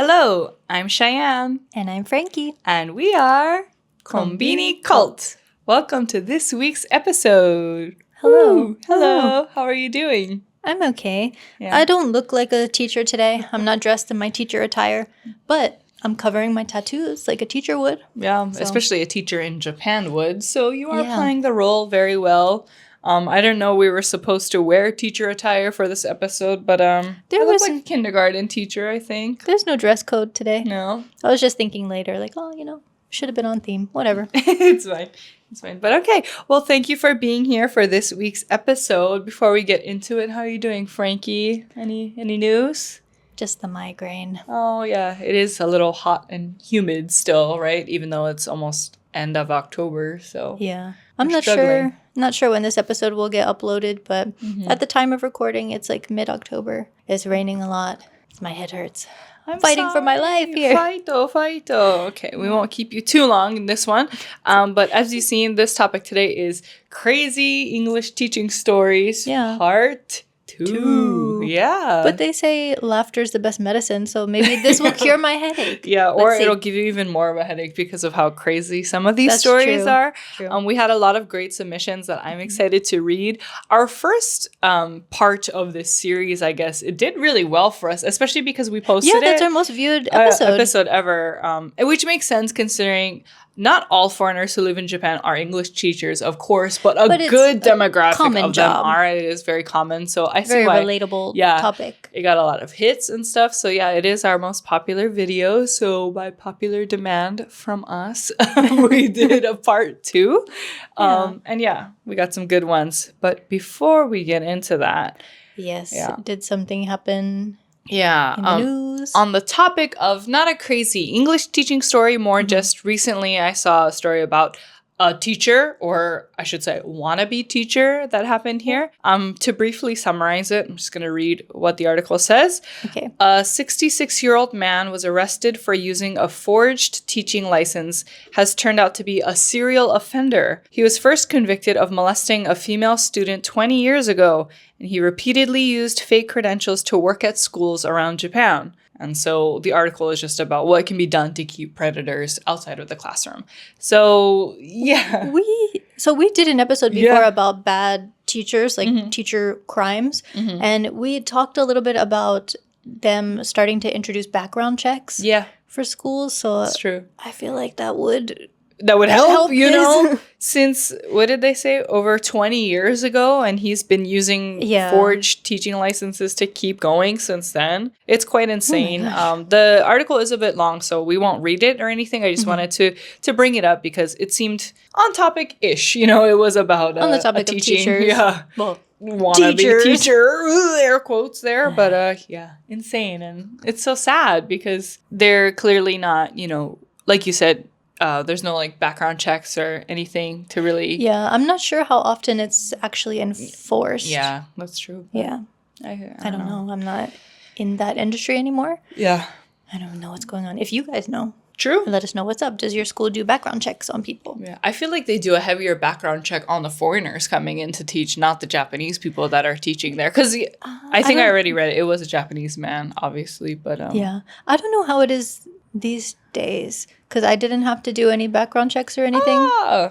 Hello, I'm Cheyenne. And I'm Frankie. And we are Conbini Cult. Welcome to this week's episode. Hello. Woo. Hello. How are you doing? I'm okay. Yeah. I don't look like a teacher today. I'm not dressed in my teacher attire, but I'm covering my tattoos like a teacher would. Yeah, especially a teacher in Japan would. So you are playing the role very well. I don't know we were supposed to wear teacher attire for this episode, but I look like a kindergarten teacher, I think. There's no dress code today. No. I was just thinking later, like, should have been on theme. Whatever. It's fine. It's fine. But okay. Well, thank you for being here for this week's episode. Before we get into it, how are you doing, Frankie? Any news? Just the migraine. Oh, yeah. It is a little hot and humid still, right? Even though it's almost end of October, so. Yeah. I'm not sure when this episode will get uploaded, but at the time of recording, it's like mid-October. It's raining a lot. My head hurts. I'm fighting for my life here. Fighto. Okay, we won't keep you too long in this one. But as you've seen, this topic today is crazy English teaching stories, part 2. Yeah. But they say laughter is the best medicine, so maybe this will cure my headache. Yeah, or it'll give you even more of a headache because of how crazy some of these stories are. True. We had a lot of great submissions that I'm excited to read. Our first part of this series, I guess, it did really well for us, especially because we posted it. Yeah, that's our most viewed episode ever, which makes sense considering not all foreigners who live in Japan are English teachers, of course, but a good demographic of them are. It is very common. So I see why. Very relatable topic. It got a lot of hits and stuff. So yeah, it is our most popular video. So by popular demand from us, we did a part 2. And yeah, we got some good ones. But before we get into that. Yes. Did something happen? Yeah. In the news. On the topic of not a crazy English teaching story, more just recently I saw a story about a teacher, or I should say wannabe teacher, that happened here. To briefly summarize it, I'm just going to read what the article says. Okay. A 66-year-old man was arrested for using a forged teaching license, has turned out to be a serial offender. He was first convicted of molesting a female student 20 years ago, and he repeatedly used fake credentials to work at schools around Japan. And so the article is just about what can be done to keep predators outside of the classroom. So, yeah. We did an episode before about bad teachers, like teacher crimes. And we talked a little bit about them starting to introduce background checks for schools. So that's true. I feel like that would help, since, what did they say, over 20 years ago, and he's been using forged teaching licenses to keep going since then. It's quite insane. The article is a bit long, so we won't read it or anything. I just wanted to bring it up because it seemed on topic-ish. It was about on the topic of teaching. Teachers. Yeah. Well, wannabe teacher, air quotes there, but insane. And it's so sad because they're clearly not, like you said, there's no background checks or anything to really. Yeah, I'm not sure how often it's actually enforced. Yeah, that's true. Yeah. I don't know. I'm not in that industry anymore. Yeah. I don't know what's going on. If you guys know. True. Let us know what's up. Does your school do background checks on people? Yeah. I feel like they do a heavier background check on the foreigners coming in to teach, not the Japanese people that are teaching there. Because I think I already read it. It was a Japanese man, obviously. But yeah. I don't know how it is these days. Because I didn't have to do any background checks or anything.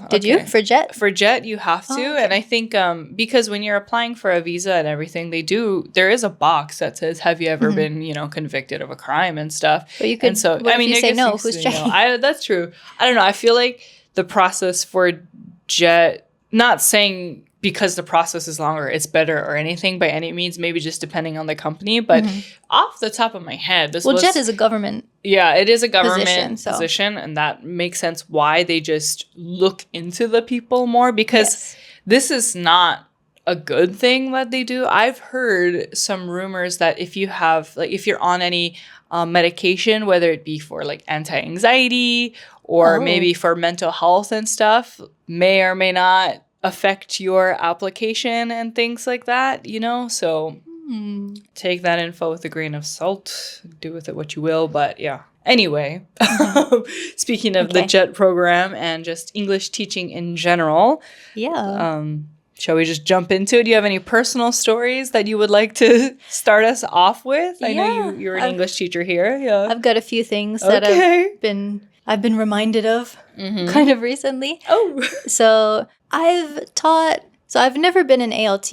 Did you? For JET? For JET, you have to. Okay. And I think because when you're applying for a visa and everything, there is a box that says, have you ever been, convicted of a crime and stuff. But you could, if you say no, who's checking? That's true. I don't know. I feel like the process for JET, not saying because the process is longer, it's better or anything by any means, maybe just depending on the company. But off the top of my head, JET is a government it is a government position, and that makes sense why they just look into the people more, because this is not a good thing that they do. I've heard some rumors that if you have, if you're on any medication, whether it be for anti-anxiety or maybe for mental health and stuff, may or may not affect your application and things like that, so take that info with a grain of salt, do with it what you will, but yeah. Anyway, speaking of the JET program and just English teaching in general, Shall we just jump into it? Do you have any personal stories that you would like to start us off with? I know you're an English teacher here. Yeah, I've got a few things that I've been reminded of kind of recently. Oh, so I've never been in ALT,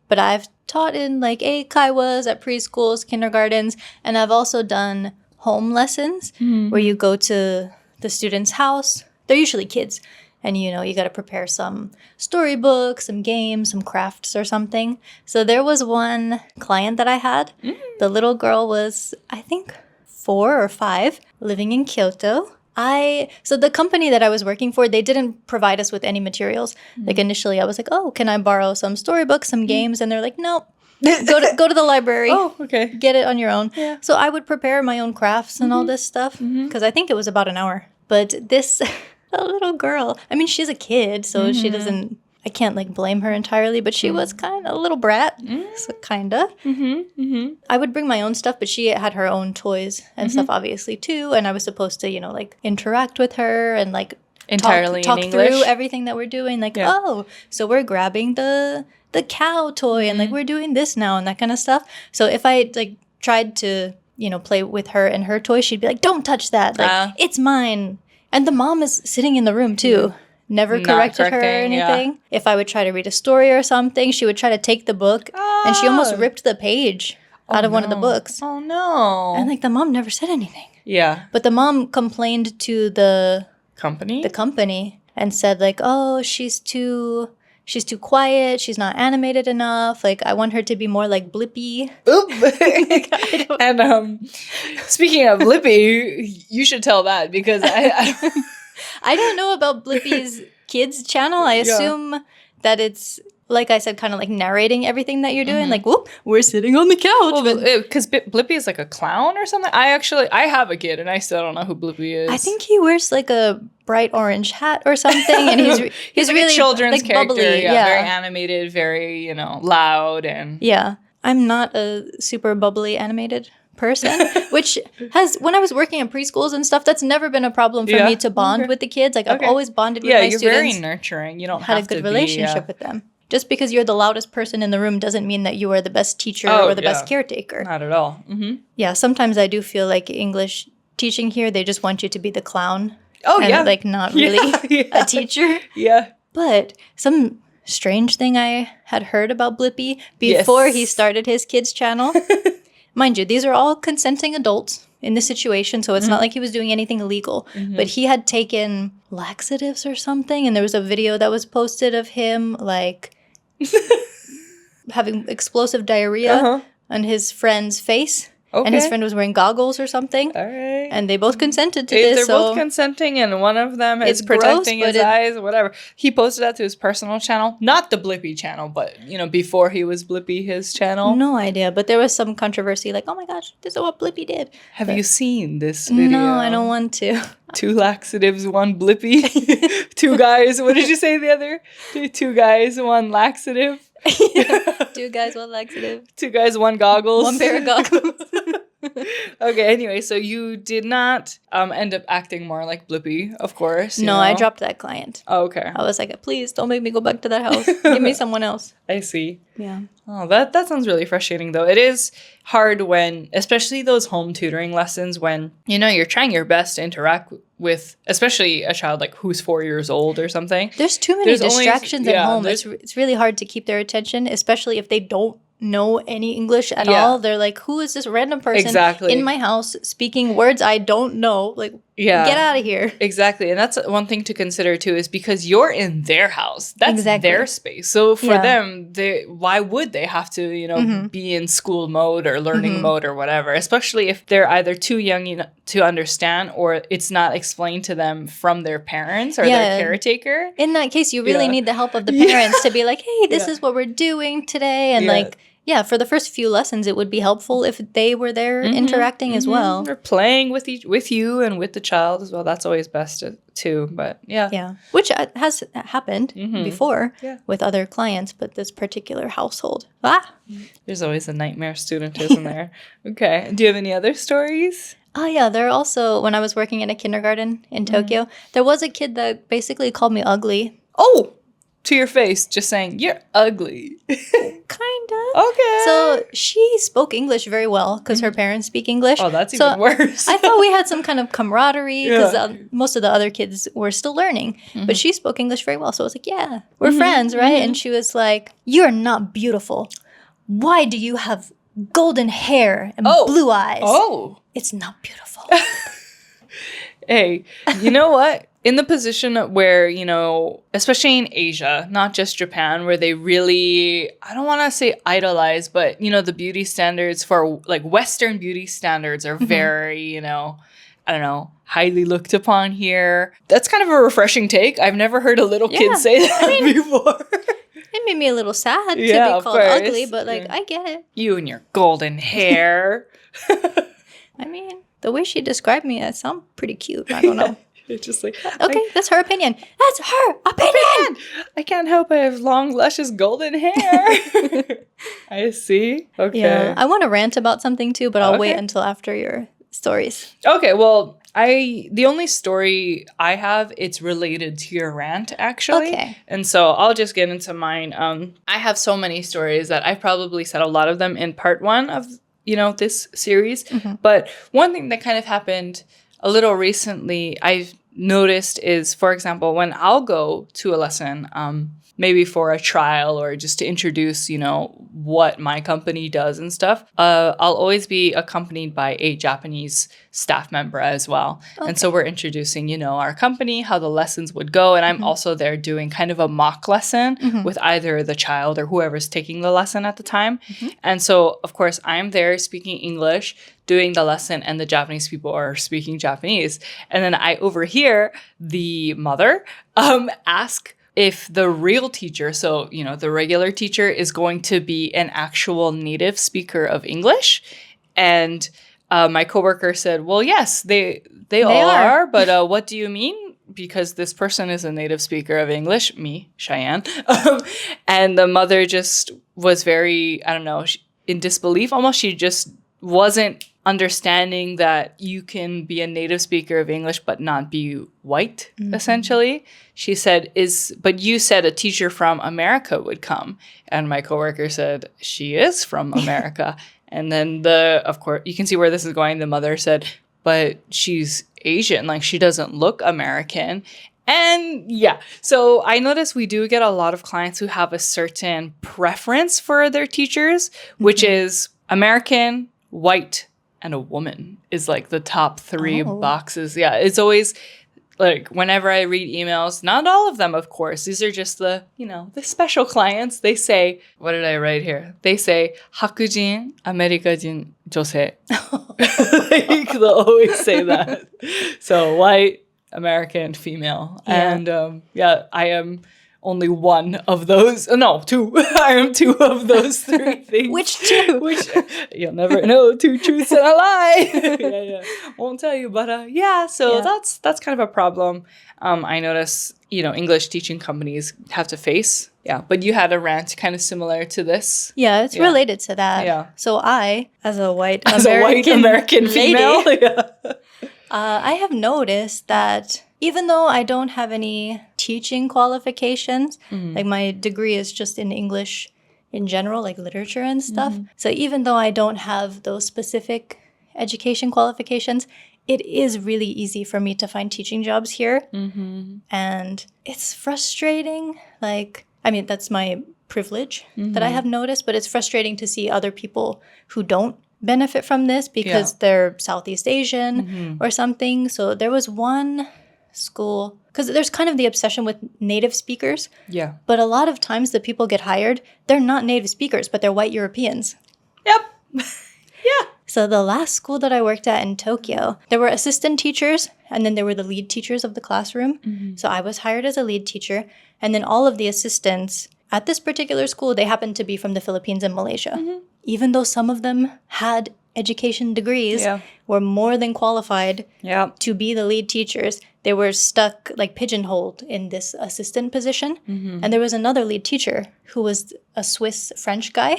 but I've taught in like enkai at preschools, kindergartens, and I've also done home lessons where you go to the student's house. They're usually kids. And, you got to prepare some storybooks, some games, some crafts or something. So there was one client that I had. The little girl was, I think, 4 or 5, living in Kyoto. So the company that I was working for, they didn't provide us with any materials. Like initially I was like, oh, can I borrow some storybooks, some games? And they're like, no, go to the library. Oh, okay. Get it on your own. Yeah. So I would prepare my own crafts and all this stuff because I think it was about an hour. But this... A little girl. I mean, she's a kid, so she doesn't... I can't, blame her entirely, but she was kind of a little brat. So kind of. I would bring my own stuff, but she had her own toys and stuff, obviously, too. And I was supposed to, interact with her and, entirely talk in English? through everything that we're doing. Oh, so we're grabbing the cow toy and, we're doing this now and that kind of stuff. So if I, tried to, play with her and her toy, she'd be like, don't touch that. It's mine. And the mom is sitting in the room, too. Never corrected her or anything. Yeah. If I would try to read a story or something, she would try to take the book. And she almost ripped the page out of one of the books. Oh, no. And, the mom never said anything. Yeah. But the mom complained to the... Company? The company. And said, oh, she's too quiet. She's not animated enough. I want her to be more like Blippi. Oop. And speaking of Blippi, you should tell that because I don't know about Blippi's kids channel. I assume that it's, like I said, kind of narrating everything that you're doing. Whoop, we're sitting on the couch. Well, because Blippi is a clown or something. I have a kid and I still don't know who Blippi is. I think he wears a bright orange hat or something, and he's really a children's character. Bubbly. Yeah, very animated, very loud and I'm not a super bubbly animated person, which has, when I was working in preschools and stuff, that's never been a problem for me to bond with the kids. I've always bonded with my students. Yeah, you're very nurturing. You don't have to had a good relationship with them. Just because you're the loudest person in the room doesn't mean that you are the best teacher or the best caretaker. Not at all. Yeah, sometimes I do feel like English teaching here, they just want you to be the clown. Oh, and, not really a teacher. Yeah. But some strange thing I had heard about Blippi before he started his kids' channel. Mind you, these are all consenting adults in this situation, so it's not like he was doing anything illegal. But he had taken laxatives or something, and there was a video that was posted of him, having explosive diarrhea on his friend's face. And his friend was wearing goggles or something. All right. And they both consented to this. They're both consenting, and one of them is protecting his eyes, whatever. He posted that to his personal channel. Not the Blippi channel, but, before he was Blippi, his channel. No idea. But there was some controversy, oh my gosh, this is what Blippi did. Have you seen this video? No, I don't want to. 2 laxatives, 1 Blippi. 2 guys. What did you say the other? 2 guys, 1 laxative. 2 guys, 1 laxative. 2 guys, 1 goggles. 1 pair of goggles. Okay, anyway, so you did not end up acting more like Blippi, of course. No, I dropped that client. Oh, okay. I was like, please don't make me go back to that house. Give me someone else. I see. Yeah. Oh, that sounds really frustrating, though. It is hard when, especially those home tutoring lessons, when, you're trying your best to interact with, especially a child who's 4 years old or something. There's too many distractions at home. It's really hard to keep their attention, especially if they don't know any English at all. They're like, who is this random person in my house speaking words I don't know? Get out of here. Exactly. And that's one thing to consider too, is because you're in their house. That's their space. So for them, why would they have to, be in school mode or learning mode or whatever, especially if they're either too young to understand or it's not explained to them from their parents or their caretaker. In that case, you really need the help of the parents to be like, hey, this is what we're doing today. And for the first few lessons, it would be helpful if they were there interacting as well. Or playing with you and with the child as well. That's always best too. But yeah. Which has happened before with other clients, but this particular household. There's always a nightmare student, isn't there? Okay. Do you have any other stories? Oh, yeah. There are also, when I was working in a kindergarten in Tokyo, there was a kid that basically called me ugly. Oh! to your face just saying, you're ugly. Kinda. Okay. So she spoke English very well because her parents speak English. Oh, that's even worse. I thought we had some kind of camaraderie because most of the other kids were still learning. But she spoke English very well. So I was like, yeah, we're friends, right? And she was like, you're not beautiful. Why do you have golden hair and blue eyes? Oh. It's not beautiful. Hey, you know what? In the position where, you know, especially in Asia, not just Japan, where they really, I don't want to say idolize, but, you know, the beauty standards for, like, Western beauty standards are very, you know, I don't know, highly looked upon here. That's kind of a refreshing take. I've never heard a little kid say that before. It made me a little sad to be called ugly, but, like, I get it. You and your golden hair. I mean, the way she described me, it sounds pretty cute. I don't know. It's just like, okay, that's her opinion. That's her opinion. I can't help I have long, luscious golden hair. I see. Okay. Yeah, I want to rant about something too, but I'll wait until after your stories. Okay, well, the only story I have, it's related to your rant, actually. Okay. And so I'll just get into mine. I have so many stories that I probably said a lot of them in part 1 of, you know, this series. But one thing that kind of happened a little recently I've noticed is, for example, when I'll go to a lesson, maybe for a trial or just to introduce, you know, what my company does and stuff, I'll always be accompanied by a Japanese staff member as well. Okay. And so we're introducing, you know, our company, how the lessons would go. And I'm also there doing kind of a mock lesson with either the child or whoever's taking the lesson at the time. And so, of course, I'm there speaking English, doing the lesson, and the Japanese people are speaking Japanese. And then I overhear the mother ask if the real teacher, so, you know, the regular teacher, is going to be an actual native speaker of English. And my coworker said, well, yes, they all are. But what do you mean? Because this person is a native speaker of English, me, Cheyenne. And the mother just was very, I don't know, in disbelief almost. She just wasn't understanding that you can be a native speaker of English but not be white, essentially. She said, but you said a teacher from America would come. And my coworker said, she is from America. And then of course, you can see where this is going. The mother said, but she's Asian, like she doesn't look American. And yeah, so I notice we do get a lot of clients who have a certain preference for their teachers, which is American, white, and a woman is like the top 3 boxes. Yeah, it's always like whenever I read emails, not all of them, of course. These are just the, you know, the special clients. They say, what did I write here? They say, Hakujin, Amerikajin, jose. They'll always say that. So white, American, female. Yeah. And yeah, I am only one of those. No, 2. I am 2 of those 3 things. Which 2? Which you'll never know. 2 truths and a lie. Yeah. Won't tell you, but yeah. So that's kind of a problem. I notice, you know, English teaching companies have to face. Yeah, but you had a rant kind of similar to this. Yeah, it's related to that. Yeah. So I, as a white American female, I have noticed that even though I don't have any teaching qualifications, like my degree is just in English in general, like literature and stuff. So even though I don't have those specific education qualifications, it is really easy for me to find teaching jobs here. And it's frustrating. Like, I mean, that's my privilege that I have noticed, but it's frustrating to see other people who don't benefit from this because they're Southeast Asian or something. So there was one school, because there's kind of the obsession with native speakers. Yeah. But a lot of times the people get hired, they're not native speakers, but they're white Europeans. Yep. Yeah. So the last school that I worked at in Tokyo, there were assistant teachers, and then there were the lead teachers of the classroom. So I was hired as a lead teacher, and then all of the assistants at this particular school, they happened to be from the Philippines and Malaysia. Even though some of them had education degrees, were more than qualified to be the lead teachers, they were stuck, like pigeonholed in this assistant position. And there was another lead teacher who was a Swiss French guy.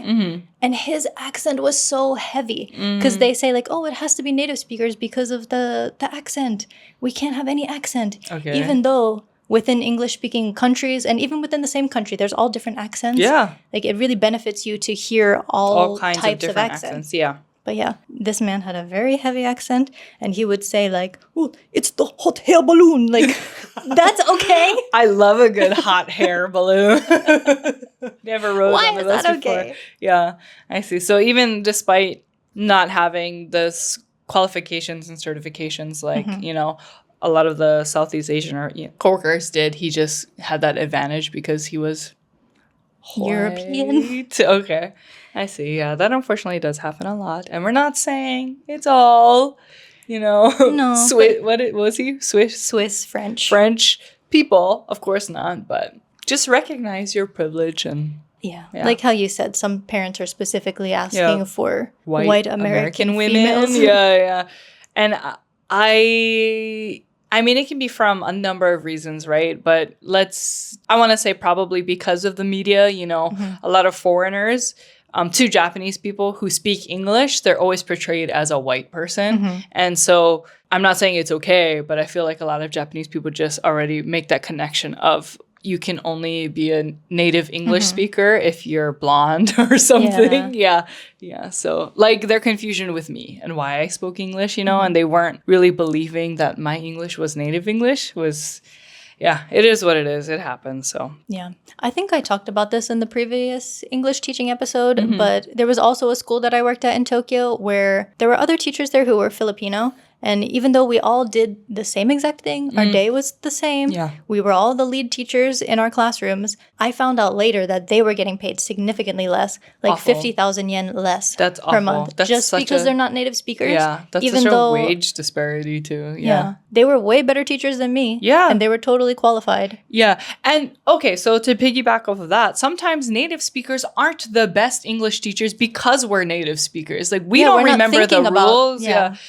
And his accent was so heavy because they say like, oh, it has to be native speakers because of the accent. We can't have any accent. Even though within English-speaking countries and even within the same country, there's all different accents. Yeah. Like, it really benefits you to hear all kinds types of accents. Yeah. But yeah, this man had a very heavy accent, and he would say like, "Oh, it's the hot hair balloon." Like, that's okay. I love a good hot hair balloon. Never rode Why one of is those that before. okay? Yeah, I see. So even despite not having this qualifications and certifications, like, you know, a lot of the Southeast Asian or coworkers did, he just had that advantage because he was European. Okay. I see. Yeah, that unfortunately does happen a lot. And we're not saying it's all, you know, No, was he? Swiss, French people. Of course not, but just recognize your privilege and yeah. Like how you said, some parents are specifically asking for white American women. females. Yeah. And I mean, it can be from a number of reasons, right? But I want to say probably because of the media, you know, a lot of foreigners to Japanese people who speak English, they're always portrayed as a white person. And so I'm not saying it's okay, but I feel like a lot of Japanese people just already make that connection of you can only be a native English speaker if you're blonde or something. Yeah. So like their confusion with me and why I spoke English, you know, and they weren't really believing that my English was native English was... Yeah, it is what it is. It happens, so. Yeah. I think I talked about this in the previous English teaching episode, but there was also a school that I worked at in Tokyo where there were other teachers there who were Filipino. And even though we all did the same exact thing, our day was the same, we were all the lead teachers in our classrooms, I found out later that they were getting paid significantly less, like 50,000 yen less per month. That's just because they're not native speakers. Yeah, that's even such though, a wage disparity too. Yeah. They were way better teachers than me. Yeah. And they were totally qualified. Yeah. And okay, so to piggyback off of that, sometimes native speakers aren't the best English teachers because we're native speakers. Like we don't remember the rules.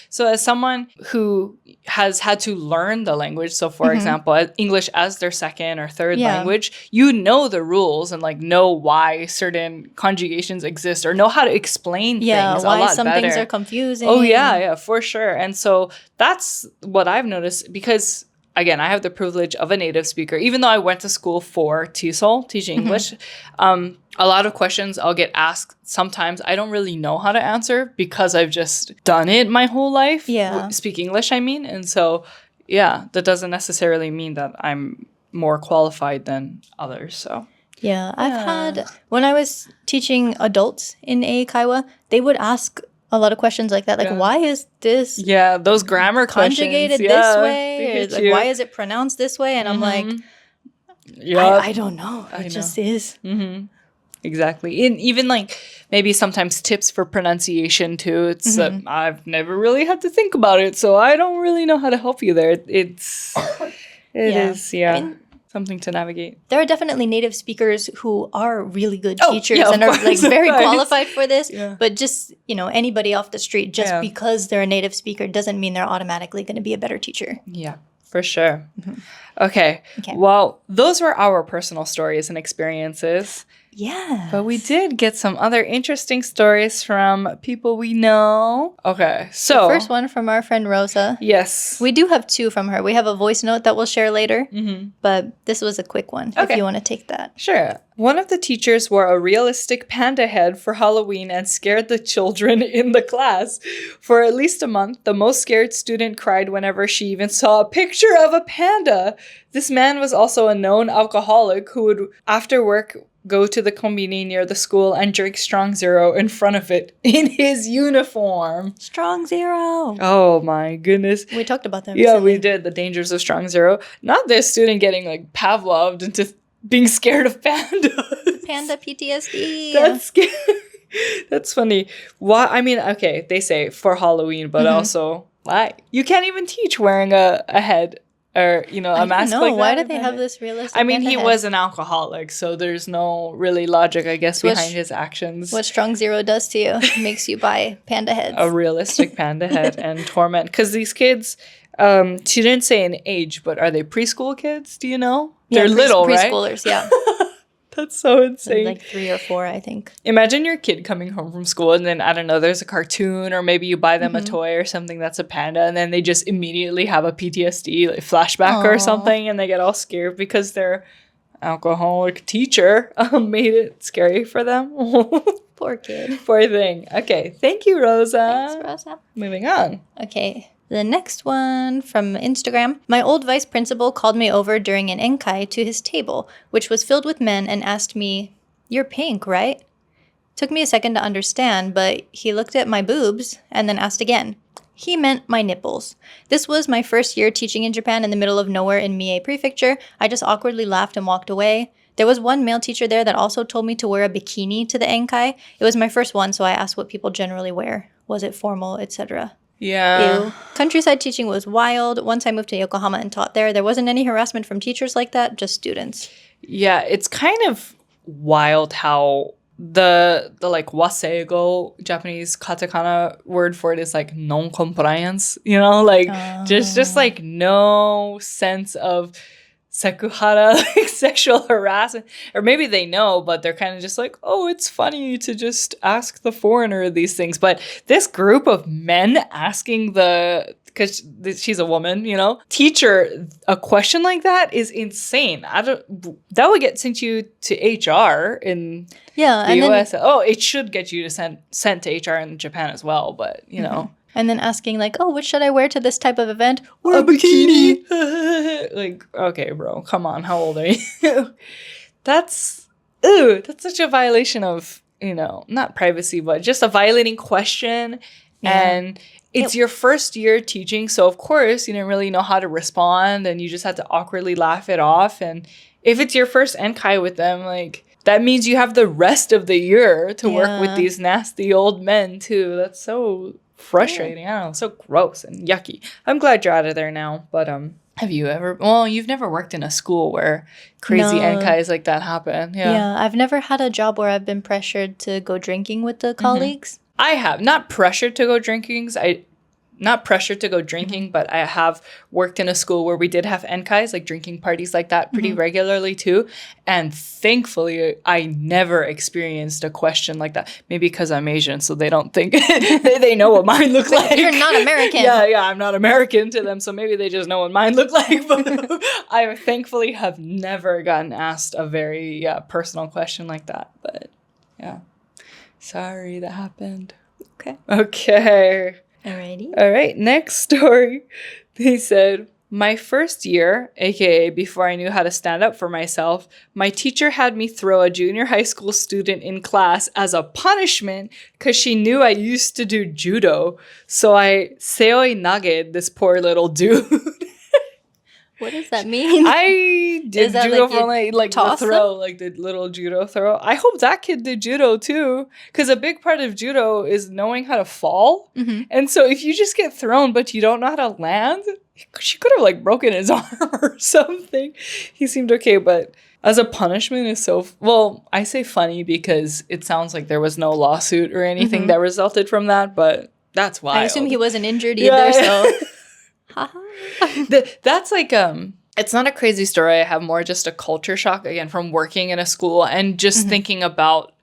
So as someone who has had to learn the language, so for example, English as their second or third language, you know the rules and like know why certain conjugations exist or know how to explain things a lot better. Why some things are confusing. Oh, yeah, for sure. And so that's what I've noticed because, again, I have the privilege of a native speaker. Even though I went to school for TESOL, teaching English, a lot of questions I'll get asked sometimes I don't really know how to answer because I've just done it my whole life. Speak English, I mean. And so, yeah, that doesn't necessarily mean that I'm more qualified than others, so... Yeah, I've had, when I was teaching adults in eikaiwa, they would ask a lot of questions like that. Like, why is this those grammar conjugated questions. this way? Or like, why is it pronounced this way? And I'm like, I don't know. It just is. Exactly. And even like maybe sometimes tips for pronunciation too. It's I've never really had to think about it, so I don't really know how to help you there. It is, I mean, something to navigate. There are definitely native speakers who are really good teachers and are like very qualified for this. But just, you know, anybody off the street, just because they're a native speaker doesn't mean they're automatically going to be a better teacher. Yeah, for sure. Okay. Well, those were our personal stories and experiences. Yeah. But we did get some other interesting stories from people we know. Okay, so... The first one from our friend Rosa. Yes. We do have two from her. We have a voice note that we'll share later. But this was a quick one, if you want to take that. Sure. One of the teachers wore a realistic panda head for Halloween and scared the children in the class. For at least a month, the most scared student cried whenever she even saw a picture of a panda. This man was also a known alcoholic who would, after work, go to the Conbini near the school and drink Strong Zero in front of it in his uniform. Strong Zero. Oh my goodness. We talked about that recently. Yeah, we did. The dangers of Strong Zero. Not this student getting like Pavloved into being scared of pandas. Panda PTSD. That's scary. That's funny. Why? I mean, okay, they say for Halloween, but also why? You can't even teach wearing a head. Or, you know, a mask like that. Why do they have this realistic I mean, he was an alcoholic, so there's no really logic, I guess, behind his actions. What Strong Zero does to you makes you buy panda heads. A realistic panda head and torment. Because these kids, she didn't say an age, but are they preschool kids? Do you know? They're little, right? Preschoolers, yeah. That's so insane. Like 3 or 4, I think. Imagine your kid coming home from school and then, I don't know, there's a cartoon or maybe you buy them a toy or something that's a panda and then they just immediately have a PTSD like flashback or something and they get all scared because their alcoholic teacher made it scary for them. Poor kid. Poor thing. Okay. Thank you, Rosa. Thanks, Rosa. Moving on. Okay. The next one from Instagram. My old vice principal called me over during an enkai to his table, which was filled with men, and asked me, "You're pink, right?" Took me a second to understand, but he looked at my boobs and then asked again. He meant my nipples. This was my first year teaching in Japan in the middle of nowhere in Mie Prefecture. I just awkwardly laughed and walked away. There was one male teacher there that also told me to wear a bikini to the enkai. It was my first one, so I asked what people generally wear. Was it formal, etc.? Yeah. Ew. Countryside teaching was wild. Once I moved to Yokohama and taught there wasn't any harassment from teachers like that, just students. Yeah, it's kind of wild how the like waseieigo Japanese katakana word for it is like non-compliance, you know, like just like no sense of sekuhara, like sexual harassment. Or maybe they know, but they're kind of just like, oh, it's funny to just ask the foreigner these things. But this group of men asking because she's a woman, you know, teacher, a question like that is insane. That would get sent you to HR in the US. It should get you to sent to HR in Japan as well, but you know. And then asking like, oh, what should I wear to this type of event? Wear a bikini. Like, okay, bro, come on. How old are you? That's such a violation of, you know, not privacy, but just a violating question. Yeah. And it's your first year teaching. So, of course, you didn't really know how to respond and you just had to awkwardly laugh it off. And if it's your first enkai with them, like, that means you have the rest of the year to work with these nasty old men, too. That's so frustrating. I don't know, so gross and yucky. I'm glad you're out of there now, but have you ever, you've never worked in a school where crazy enkais like that happen. Yeah, I've never had a job where I've been pressured to go drinking with the colleagues. I have not pressured to go drinking, but I have worked in a school where we did have enkais, like drinking parties like that pretty regularly too. And thankfully, I never experienced a question like that. Maybe because I'm Asian, so they don't think they know what mine look like. You're not American. Yeah, I'm not American to them, so maybe they just know what mine look like. But I thankfully have never gotten asked a very personal question like that. But yeah, sorry that happened. Okay. Alrighty. All right, next story. They said, my first year, aka before I knew how to stand up for myself, my teacher had me throw a junior high school student in class as a punishment because she knew I used to do judo. So I seoi naged this poor little dude. What does that mean? I did judo for like the throw, them? like the little judo throw. I hope that kid did judo too, because a big part of judo is knowing how to fall. And so if you just get thrown but you don't know how to land, she could have like broken his arm or something. He seemed okay, but as a punishment is I say funny because it sounds like there was no lawsuit or anything that resulted from that, but that's wild. I assume he wasn't injured either, so... That's like it's not a crazy story. I have more just a culture shock again from working in a school and just thinking about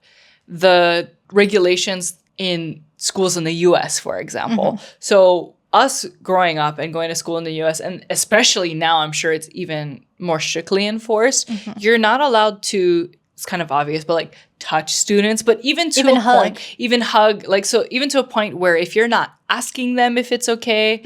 the regulations in schools in the US, for example. So us growing up and going to school in the US, and especially now I'm sure it's even more strictly enforced, you're not allowed to, it's kind of obvious, but like touch students, but even to a point, even hug, like, so even to a point where if you're not asking them if it's okay,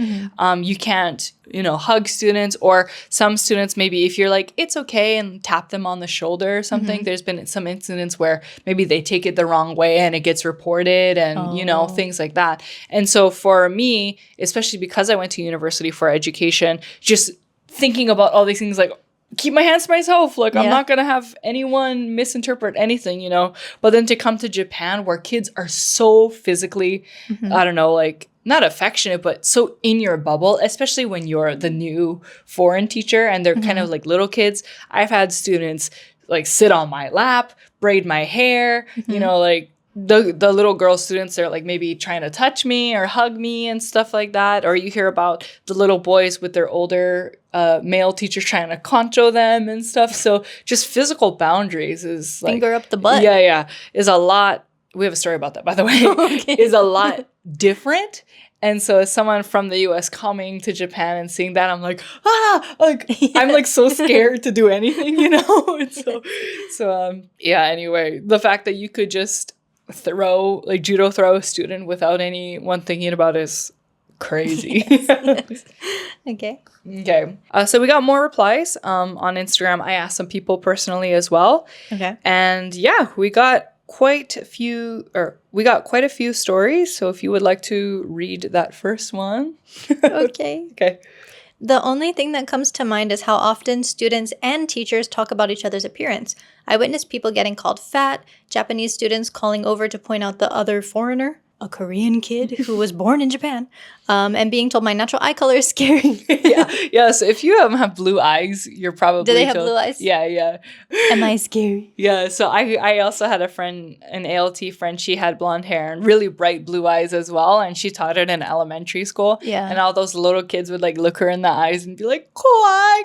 you can't, hug students, or some students, maybe if you're like, it's okay, and tap them on the shoulder or something. There's been some incidents where maybe they take it the wrong way and it gets reported and, things like that. And so for me, especially because I went to university for education, just thinking about all these things like, keep my hands to myself. Like, I'm not going to have anyone misinterpret anything, But then to come to Japan where kids are so physically, I don't know, like, not affectionate, but so in your bubble, especially when you're the new foreign teacher and they're kind of like little kids. I've had students, like, sit on my lap, braid my hair, like, the little girl students are like maybe trying to touch me or hug me and stuff like that. Or you hear about the little boys with their older male teachers trying to concho them and stuff. So just physical boundaries is like... Finger up the butt. Yeah. Is a lot... We have a story about that, by the way. Okay. Is a lot different. And so as someone from the US coming to Japan and seeing that, I'm like, I'm like so scared to do anything, you know? And so anyway, the fact that you could just judo throw a student without anyone thinking about it is crazy. Yes. Okay. So we got more replies on Instagram. I asked some people personally as well. Okay. And we got quite a few stories. So if you would like to read that first one. Okay. The only thing that comes to mind is how often students and teachers talk about each other's appearance. I witnessed people getting called fat, Japanese students calling over to point out the other foreigner, a Korean kid who was born in Japan, and being told my natural eye color is scary. Yeah. So if you have blue eyes, you're probably Do they have blue eyes? Yeah. Am I scary? Yeah. So I also had a friend, an ALT friend. She had blonde hair and really bright blue eyes as well, and she taught it in elementary school. Yeah. And all those little kids would like look her in the eyes and be like, "Kowai."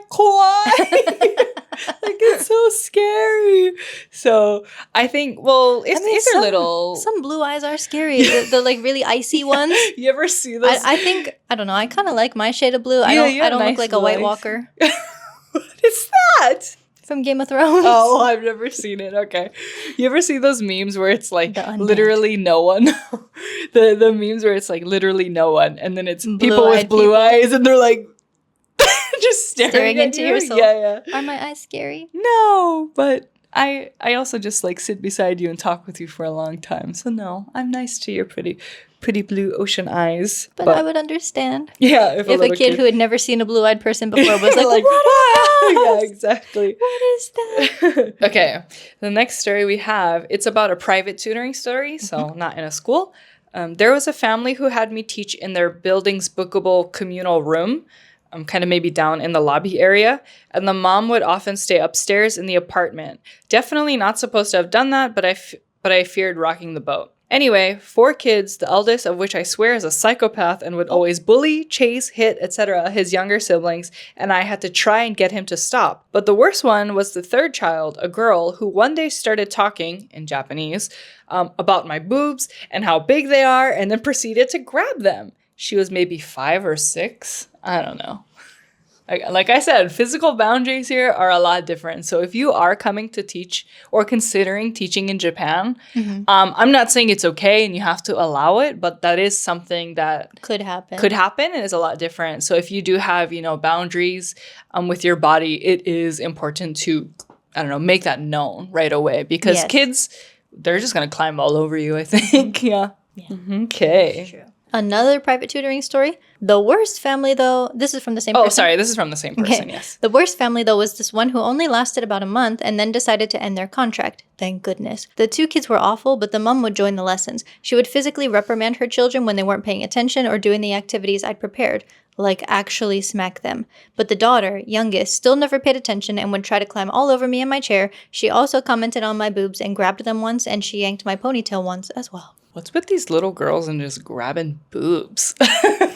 Like, it's so scary. So I think, if they're little, some blue eyes are scary. The like really icy ones. You ever see those? I think, I don't know. I kind of like my shade of blue. I don't nice look like a White Walker. What is that? From Game of Thrones. Oh, I've never seen it. Okay. You ever see those memes where it's like literally no one? the memes where it's like literally no one, and then it's people with blue eyes, and they're like just staring into you. your soul. Yeah. Are my eyes scary? No, but I also just like sit beside you and talk with you for a long time. So no, I'm nice to your pretty blue ocean eyes. But I would understand. Yeah, if a kid who had never seen a blue-eyed person before was like, yeah, exactly. What is that? Okay, the next story we have, it's about a private tutoring story, so not in a school. There was a family who had me teach in their building's bookable communal room, kind of maybe down in the lobby area, and the mom would often stay upstairs in the apartment. Definitely not supposed to have done that, but I feared rocking the boat. Anyway, 4 kids, the eldest of which I swear is a psychopath and would always bully, chase, hit, etc. his younger siblings, and I had to try and get him to stop. But the worst one was the 3rd child, a girl, who one day started talking, in Japanese, about my boobs and how big they are, and then proceeded to grab them. She was maybe 5 or 6. I don't know. Like I said, physical boundaries here are a lot different. So if you are coming to teach or considering teaching in Japan, I'm not saying it's okay and you have to allow it, but that is something that could happen and is a lot different. So if you do have, boundaries with your body, it is important to, make that known right away, because kids, they're just going to climb all over you, I think. Yeah. Okay. That's true. Another private tutoring story. The worst family, though, this is from the same person. Oh, sorry, this is from the same person, yes. The worst family, though, was this one who only lasted about a month and then decided to end their contract. Thank goodness. The 2 kids were awful, but the mom would join the lessons. She would physically reprimand her children when they weren't paying attention or doing the activities I'd prepared. Like, actually smack them. But the daughter, youngest, still never paid attention and would try to climb all over me in my chair. She also commented on my boobs and grabbed them once, and she yanked my ponytail once as well. What's with these little girls and just grabbing boobs?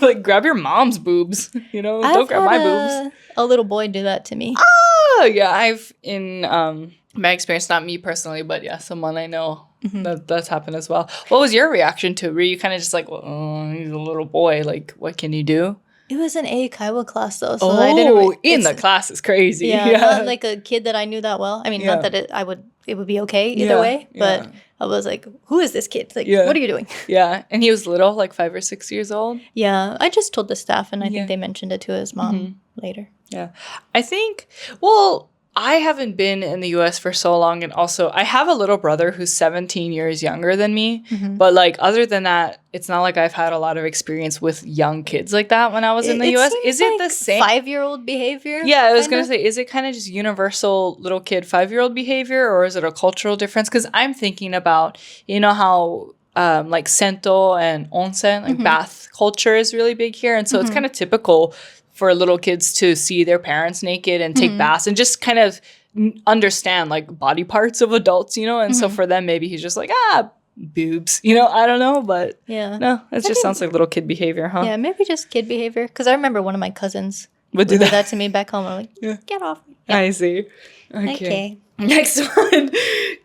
Like, grab your mom's boobs, don't grab my boobs. A little boy do that to me. Oh, yeah, I've, in my experience, not me personally, but yeah, someone I know, that's happened as well. What was your reaction to it? Were you kind of just like, well, he's a little boy, like, what can you do? It was an Eikaiwa class, though, so I didn't... in the class is crazy. Yeah, not like a kid that I knew that well. I mean, not that it would be okay either way, but... I was like, who is this kid? Like, what are you doing? Yeah. And he was little, like 5 or 6 years old? Yeah. I just told the staff, and I think they mentioned it to his mom later. Yeah. I think, I haven't been in the U.S. for so long, and also I have a little brother who's 17 years younger than me, but like other than that, it's not like I've had a lot of experience with young kids like that when I was in the U.S. Is it the same 5-year-old behavior? Yeah, I was gonna say, is it kind of just universal little kid 5-year-old behavior, or is it a cultural difference? Because I'm thinking about how like sento and onsen, like bath culture, is really big here, and so it's kind of typical for little kids to see their parents naked and take baths and just kind of understand like body parts of adults, and so for them, maybe he's just like, boobs. You know, I don't know, but yeah. No, it just sounds like little kid behavior, huh? Yeah, maybe just kid behavior. Because I remember one of my cousins would do that to me back home. I'm like, get off. Yeah. I see. Okay. Next one,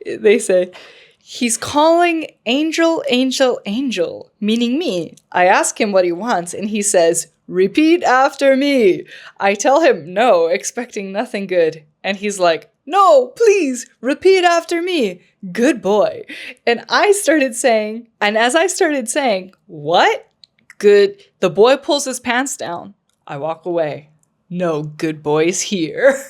they say, he's calling Angel, Angel, Angel, meaning me. I ask him what he wants, and he says, repeat after me. I tell him no, expecting nothing good. And he's like, no, please, repeat after me. Good boy. And I started saying, and as I started saying, what? Good. The boy pulls his pants down. I walk away. No good boys here.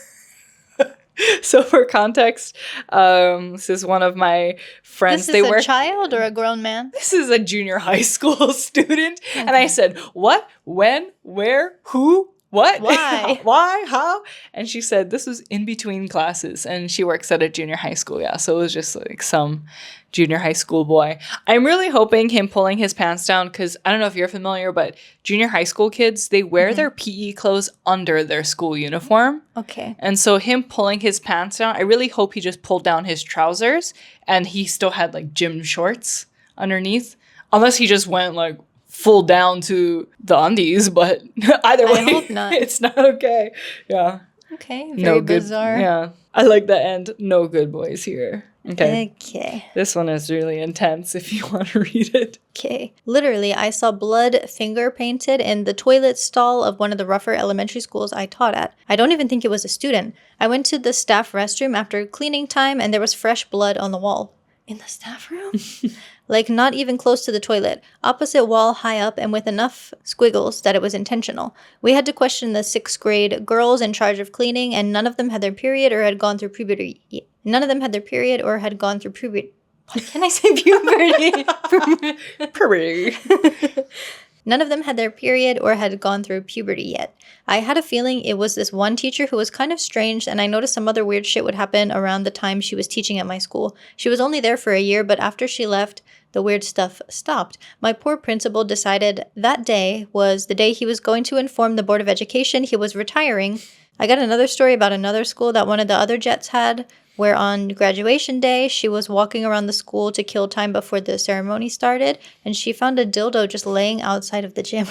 So for context, this is one of my friends. This is a child or a grown man? This is a junior high school student. Okay. And I said, what, when, where, who, what, why, why, how? And she said, this was in between classes. And she works at a junior high school. Yeah. So it was just like some junior high school boy. I'm really hoping him pulling his pants down, because I don't know if you're familiar, but junior high school kids, they wear their PE clothes under their school uniform. Okay. And so him pulling his pants down, I really hope he just pulled down his trousers and he still had like gym shorts underneath. Unless he just went like full down to the undies, but either way, I hope not. It's not okay. Yeah. Okay. Very bizarre. Yeah. I like the end. No good boys here. Okay. Okay. This one is really intense if you want to read it. Okay. Literally, I saw blood finger painted in the toilet stall of one of the rougher elementary schools I taught at. I don't even think it was a student. I went to the staff restroom after cleaning time and there was fresh blood on the wall. In the staff room? Like not even close to the toilet. Opposite wall, high up, and with enough squiggles that it was intentional. We had to question the 6th grade girls in charge of cleaning, and none of them had their period or had gone through puberty. None of them had their period or had gone through puberty. What can I say? Puberty. Puberty. None of them had their period or had gone through puberty yet. I had a feeling it was this one teacher who was kind of strange, and I noticed some other weird shit would happen around the time she was teaching at my school. She was only there for a year, but after she left, the weird stuff stopped. My poor principal decided that day was the day he was going to inform the Board of Education he was retiring. I got another story about another school that one of the other Jets had, where on graduation day, she was walking around the school to kill time before the ceremony started, and she found a dildo just laying outside of the gym.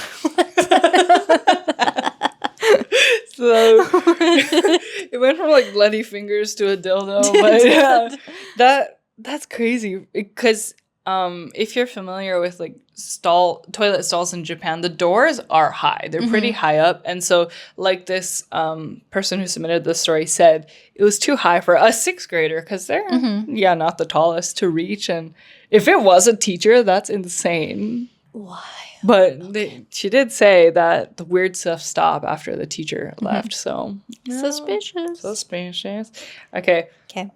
So it went from like bloody fingers to a dildo, but yeah, that's crazy. Because if you're familiar with like toilet stalls in Japan, the doors are high. They're pretty high up. And so like this person who submitted the story said, it was too high for a 6th grader because they're, not the tallest to reach. And if it was a teacher, that's insane. Why? But she did say that the weird stuff stopped after the teacher left. So Suspicious. Okay.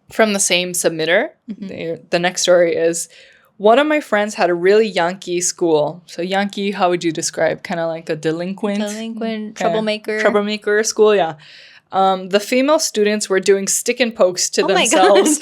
From the same submitter, the next story is, one of my friends had a really Yankee school. So Yankee, how would you describe? Kind of like a delinquent? Troublemaker. Troublemaker school, yeah. The female students were doing stick and pokes to themselves.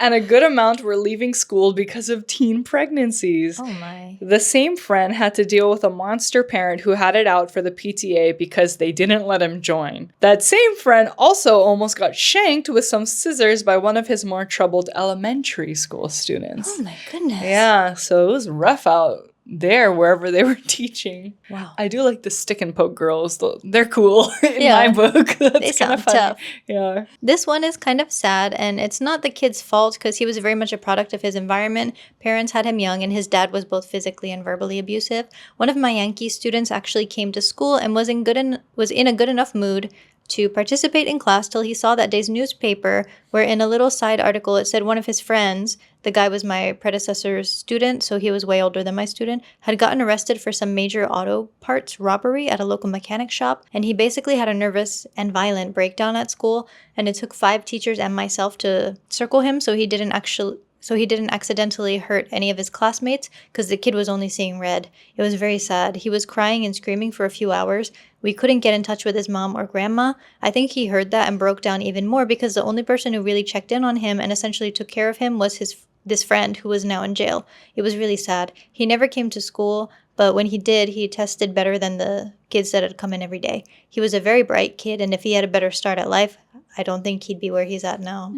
And a good amount were leaving school because of teen pregnancies. Oh my. The same friend had to deal with a monster parent who had it out for the PTA because they didn't let him join. That same friend also almost got shanked with some scissors by one of his more troubled elementary school students. Oh my goodness. Yeah, so it was rough out there wherever they were teaching. Wow. I do like the stick and poke girls. They're cool in my book. They sound tough. Yeah. This one is kind of sad, and it's not the kid's fault because he was very much a product of his environment. Parents had him young, and his dad was both physically and verbally abusive. One of my Yankee students actually came to school and was in a good enough mood to participate in class till he saw that day's newspaper, where in a little side article it said one of his friends, the guy was my predecessor's student, so he was way older than my student, had gotten arrested for some major auto parts robbery at a local mechanic shop, and he basically had a nervous and violent breakdown at school, and it took 5 teachers and myself to circle him so he didn't accidentally hurt any of his classmates because the kid was only seeing red. It was very sad. He was crying and screaming for a few hours. We couldn't get in touch with his mom or grandma. I think he heard that and broke down even more because the only person who really checked in on him and essentially took care of him was this friend who was now in jail. It was really sad. He never came to school, but when he did, he tested better than the kids that had come in every day. He was a very bright kid, and if he had a better start at life, I don't think he'd be where he's at now.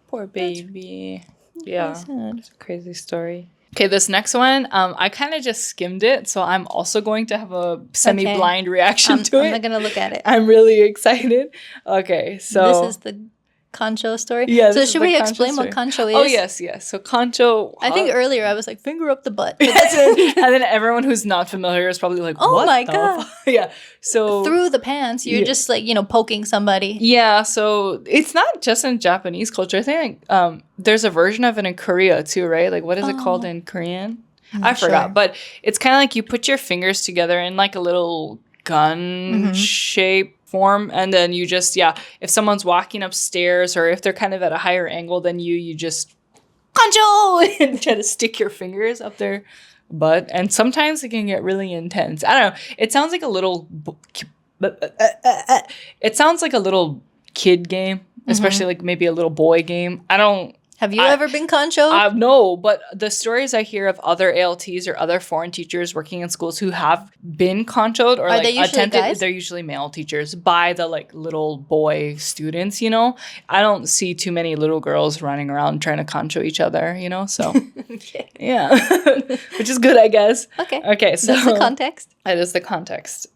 Poor baby. Yeah. It's a crazy story. Okay, this next one, I kind of just skimmed it, so I'm also going to have a semi-blind reaction to it. I'm not going to look at it. I'm really excited. Okay, so... This is the Concho story? Yeah. So should we explain what Concho is? Oh, yes. So Concho... I think earlier I was like, finger up the butt. And then everyone who's not familiar is probably like, oh what my God. Yeah. So... Through the pants, you're just like, poking somebody. Yeah, so it's not just in Japanese culture. I think there's a version of it in Korea too, right? Like, what is it called in Korean? I forgot. But it's kind of like you put your fingers together in like a little gun shape form, and then you just, if someone's walking upstairs or if they're kind of at a higher angle than you just Concho and try to stick your fingers up their butt. And sometimes it can get really intense. I don't know. It sounds like a little kid game, especially like maybe a little boy game. Have you ever been conchoed? No, but the stories I hear of other ALTs or other foreign teachers working in schools who have been conchoed or like attempted, guys? They're usually male teachers by the like little boy students, I don't see too many little girls running around trying to concho each other, so okay. Yeah. Which is good, I guess. Okay, so that's the context. That is the context.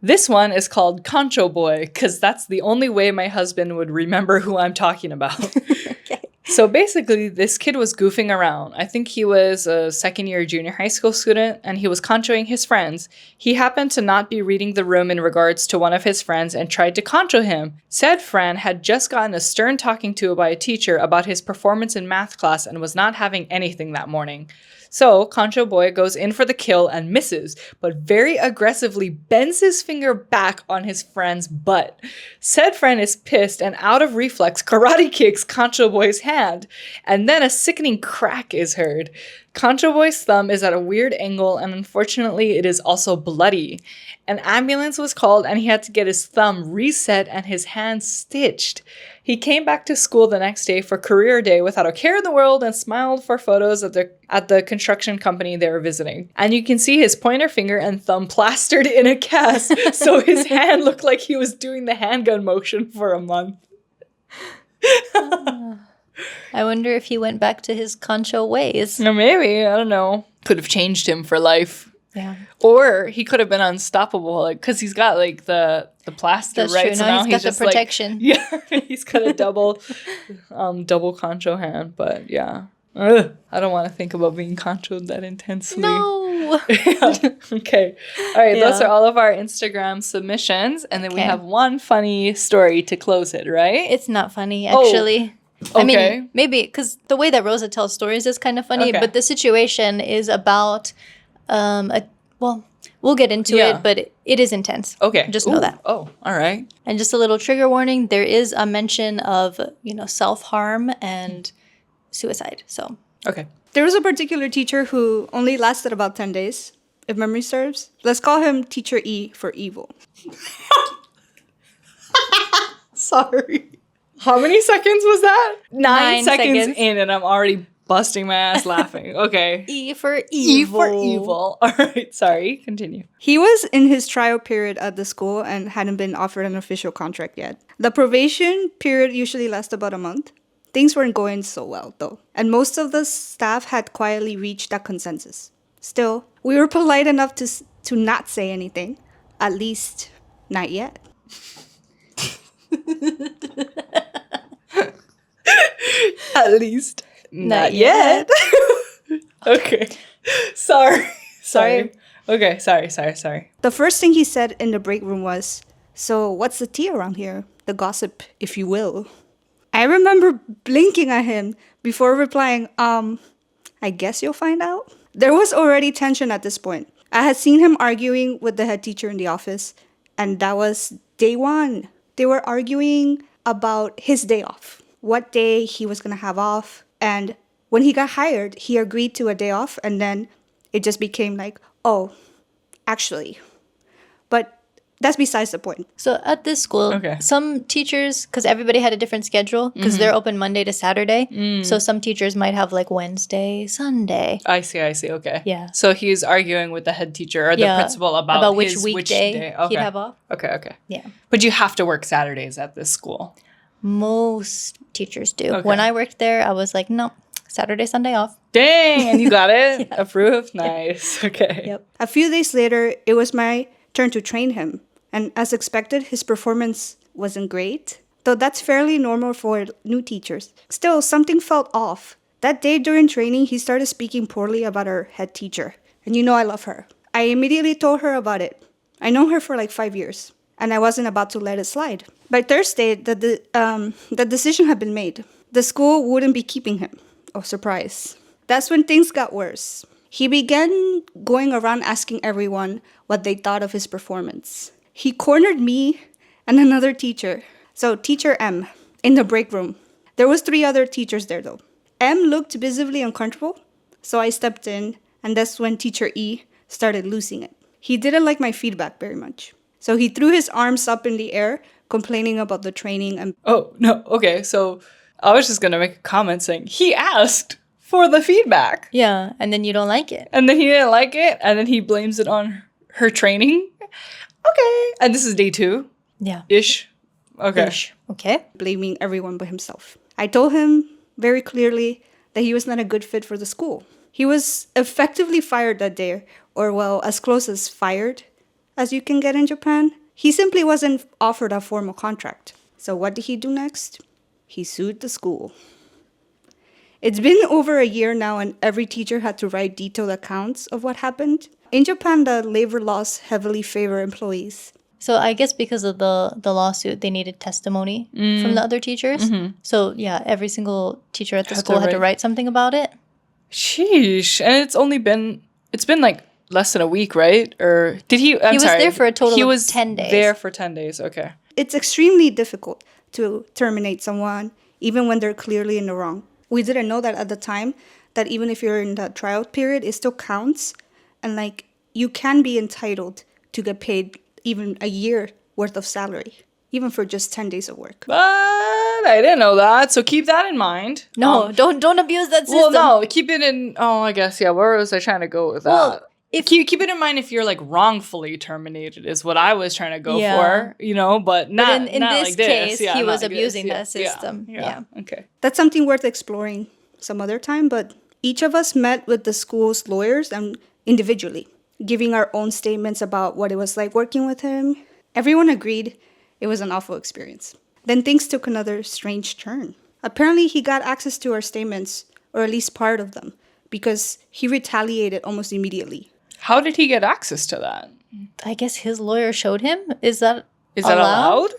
This one is called Concho Boy because that's the only way my husband would remember who I'm talking about. Okay. So basically, this kid was goofing around. I think he was a second-year junior high school student, and he was conchoing his friends. He happened to not be reading the room in regards to one of his friends and tried to concho him. Said friend had just gotten a stern talking to by a teacher about his performance in math class and was not having anything that morning. So, Concho Boy goes in for the kill and misses, but very aggressively bends his finger back on his friend's butt. Said friend is pissed and out of reflex karate kicks Concho Boy's hand, and then a sickening crack is heard. Concho Boy's thumb is at a weird angle, and unfortunately it is also bloody. An ambulance was called and he had to get his thumb reset and his hand stitched. He came back to school the next day for career day without a care in the world and smiled for photos at the construction company they were visiting. And you can see his pointer finger and thumb plastered in a cast, so his hand looked like he was doing the handgun motion for a month. I wonder if he went back to his concho ways. No, maybe. I don't know. Could have changed him for life. Yeah. Or he could have been unstoppable, like, because he's got like the plaster, that's right? True. So now now he's got the protection. Like, he's got a double concho hand. But yeah, I don't want to think about being conchoed that intensely. No. Okay. All right. Those are all of our Instagram submissions, and then we have one funny story to close it. Right? It's not funny, actually. Okay. I mean, maybe because the way that Rosa tells stories is kind of funny, but the situation is about. We'll get into it, but it is intense. Okay. Just know that. Oh, all right. And just a little trigger warning, there is a mention of, self-harm and suicide. So. Okay. There was a particular teacher who only lasted about 10 days, if memory serves. Let's call him Teacher E for evil. Sorry. How many seconds was that? 9 seconds in, and I'm already busting my ass laughing. Okay. E for evil. E for evil. All right. Sorry. Continue. He was in his trial period at the school and hadn't been offered an official contract yet. The probation period usually lasts about a month. Things weren't going so well, though, and most of the staff had quietly reached a consensus. Still, we were polite enough to not say anything. At least, not yet. At least. Not yet. Okay. Sorry. Okay, sorry. The first thing he said in the break room was, "So what's the tea around here? The gossip, if you will." I remember blinking at him before replying, I guess you'll find out. There was already tension at this point. I had seen him arguing with the head teacher in the office, and that was day one. They were arguing about his day off, what day he was going to have off. And when he got hired, he agreed to a day off, and then it just became like, oh, actually. But that's besides the point. So at this school, some teachers, because everybody had a different schedule, because they're open Monday to Saturday. So some teachers might have like Wednesday, Sunday. I see. Okay. Yeah. So he's arguing with the head teacher or the principal about which weekday he'd have off. Okay. Yeah. But you have to work Saturdays at this school. Most teachers do. Okay. When I worked there, I was like, no, Saturday, Sunday off. Dang, and you got it? Yeah. Approved? Nice. Okay. Yep. A few days later, it was my turn to train him. And as expected, his performance wasn't great. Though that's fairly normal for new teachers. Still, something felt off. That day during training, he started speaking poorly about our head teacher. And you know I love her. I immediately told her about it. I know her for like 5 years. And I wasn't about to let it slide. By Thursday, the decision had been made. The school wouldn't be keeping him. Oh, surprise. That's when things got worse. He began going around asking everyone what they thought of his performance. He cornered me and another teacher. So, teacher M, in the break room. There was 3 other teachers there, though. M looked visibly uncomfortable, so I stepped in, and that's when teacher E started losing it. He didn't like my feedback very much. So he threw his arms up in the air, complaining about the training and... Oh, no, okay, so I was just going to make a comment saying, he asked for the feedback. Yeah, and then you don't like it. And then he didn't like it, and then he blames it on her training. Okay. And this is day 2? Yeah. Ish? Okay. Ish. Okay. Blaming everyone but himself. I told him very clearly that he was not a good fit for the school. He was effectively fired that day, or well, as close as fired as you can get in Japan. He simply wasn't offered a formal contract. So what did he do next? He sued the school. It's been over a year now, and every teacher had to write detailed accounts of what happened. In Japan, the labor laws heavily favor employees. So I guess because of the lawsuit, they needed testimony from the other teachers. Mm-hmm. So yeah, every single teacher at the school had to write something about it. Sheesh. And it's been like less than a week, right? Or did he... He was there for a total of 10 days. He was there for 10 days, okay. It's extremely difficult to terminate someone, even when they're clearly in the wrong. We didn't know that at the time, that even if you're in the trial period, it still counts. And like, you can be entitled to get paid even a year worth of salary, even for just 10 days of work. But I didn't know that, so keep that in mind. No, don't abuse that system. Well, no, keep it in... Oh, I guess, yeah, where was I trying to go with that? Keep it in mind if you're like wrongfully terminated is what I was trying to go for, you know, but not in not this like case, this. Yeah, he was abusing that system. Yeah. Okay. That's something worth exploring some other time, but each of us met with the school's lawyers and individually, giving our own statements about what it was like working with him. Everyone agreed it was an awful experience. Then things took another strange turn. Apparently, he got access to our statements, or at least part of them, because he retaliated almost immediately. How did he get access to that? I guess his lawyer showed him. Is that allowed?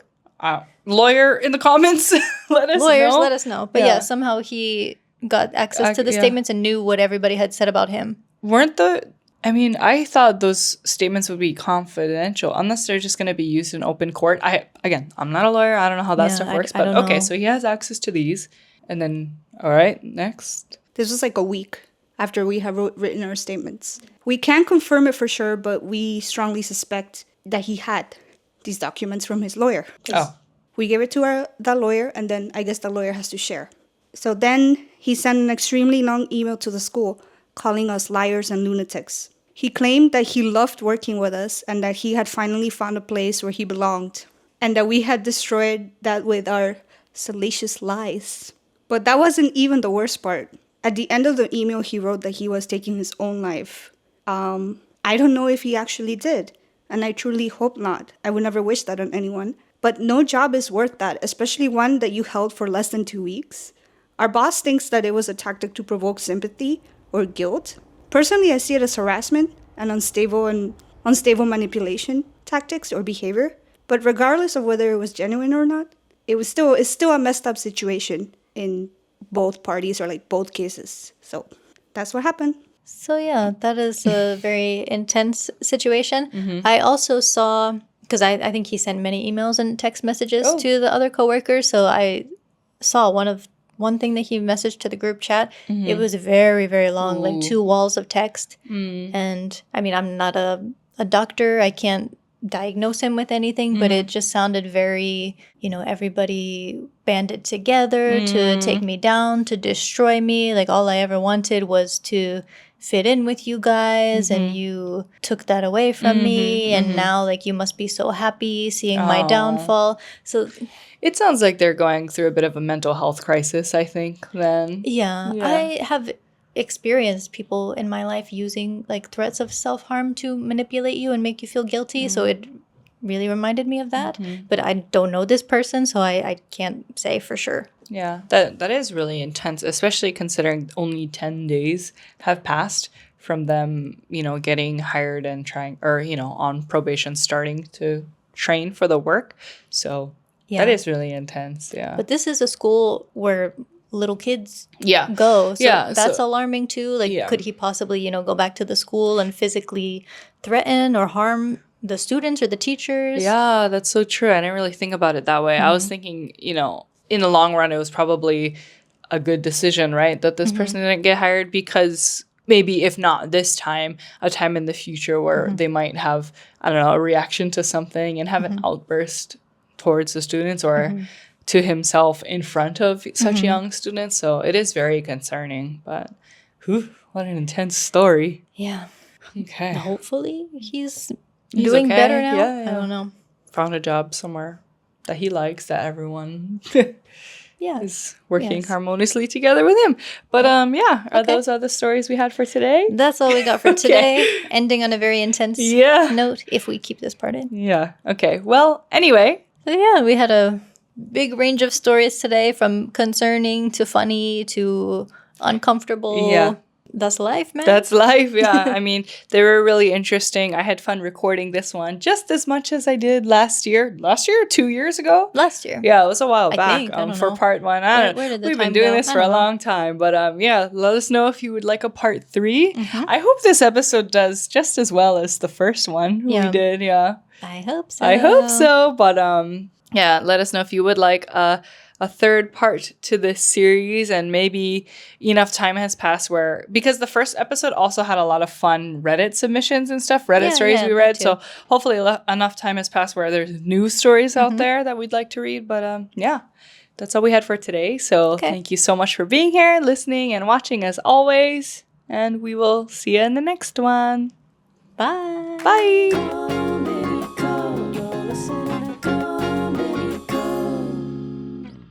Lawyer in the comments, let us know. Lawyers, let us know. But yeah, somehow he got access to the statements and knew what everybody had said about him. I thought those statements would be confidential unless they're just going to be used in open court. I'm not a lawyer. I don't know how that stuff works. But okay, so he has access to these. And then, all right, next. This was like a week after we have written our statements. We can't confirm it for sure, but we strongly suspect that he had these documents from his lawyer. Oh. We gave it to the lawyer, and then I guess the lawyer has to share. So then he sent an extremely long email to the school calling us liars and lunatics. He claimed that he loved working with us and that he had finally found a place where he belonged, and that we had destroyed that with our salacious lies. But that wasn't even the worst part. At the end of the email, he wrote that he was taking his own life. I don't know if he actually did, and I truly hope not. I would never wish that on anyone. But no job is worth that, especially one that you held for less than 2 weeks. Our boss thinks that it was a tactic to provoke sympathy or guilt. Personally, I see it as harassment and unstable manipulation tactics or behavior. But regardless of whether it was genuine or not, it's still a messed up situation in both parties or like both cases. So that's what happened. So yeah, that is a very intense situation. Mm-hmm. I also saw, because I think he sent many emails and text messages to the other coworkers. So I saw one thing that he messaged to the group chat. Mm-hmm. It was very, very long, like 2 walls of text. Mm. And I mean, I'm not a doctor. I can't diagnose him with anything, but it just sounded very, everybody banded together to take me down, to destroy me. Like all I ever wanted was to fit in with you guys and you took that away from me and now like you must be so happy seeing my downfall. So it sounds like they're going through a bit of a mental health crisis, I think, then. Yeah. I have experienced people in my life using like threats of self-harm to manipulate you and make you feel guilty. So it really reminded me of that. But I don't know this person, so I can't say for sure. Yeah, that is really intense, especially considering only 10 days have passed from them, you know, getting hired and trying, or, you know, on probation, starting to train for the work. So that is really intense, yeah. But this is a school where little kids go. So that's alarming too. Like, could he possibly, you know, go back to the school and physically threaten or harm the students or the teachers? Yeah, that's so true. I didn't really think about it that way. I was thinking, you know, in the long run, it was probably a good decision, right? That this person didn't get hired because maybe if not this time, a time in the future where they might have, I don't know, a reaction to something and have an outburst towards the students or to himself in front of such young students. So it is very concerning, but what an intense story. Yeah. Okay. Hopefully he's doing okay. better now. Yeah. I don't know. Found a job somewhere that he likes, that everyone is working harmoniously together with him. But those are the stories we had for today. That's all we got for today. Ending on a very intense note, if we keep this part in. Yeah. Okay. Well, anyway. So we had a big range of stories today, from concerning to funny to uncomfortable. Yeah. That's life, man. That's life, yeah. I mean, they were really interesting. I had fun recording this one just as much as I did last year. Last year? 2 years ago? Last year. Yeah, it was a while back for know. part 1. I don't know. We've been doing this for a long time. But let us know if you would like a part 3. I hope this episode does just as well as the first one we did, I hope so. I hope so. But let us know if you would like a third part to this series, and maybe enough time has passed where, because the first episode also had a lot of fun Reddit submissions and stuff, Reddit stories we read. So hopefully enough time has passed where there's new stories out there that we'd like to read. But that's all we had for today. So thank you so much for being here, listening and watching as always. And we will see you in the next one. Bye. Bye.